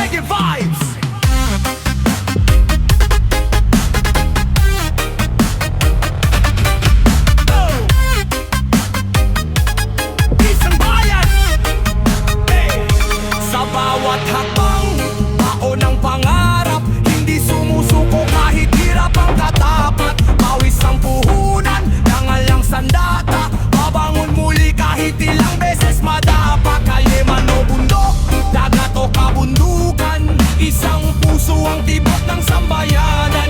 reggae vibes. Isang bayan, sa bawat hakbang, baon ng pangarap, hindi sumusuko kahit hirap ang katapat. Pawis ang puhunan, dangal ang sandata, babangon muli kahit ilang beses madapa. Kalye man o bundok, dagat o kabundukan, isang puso ang tibok ng sambayanan.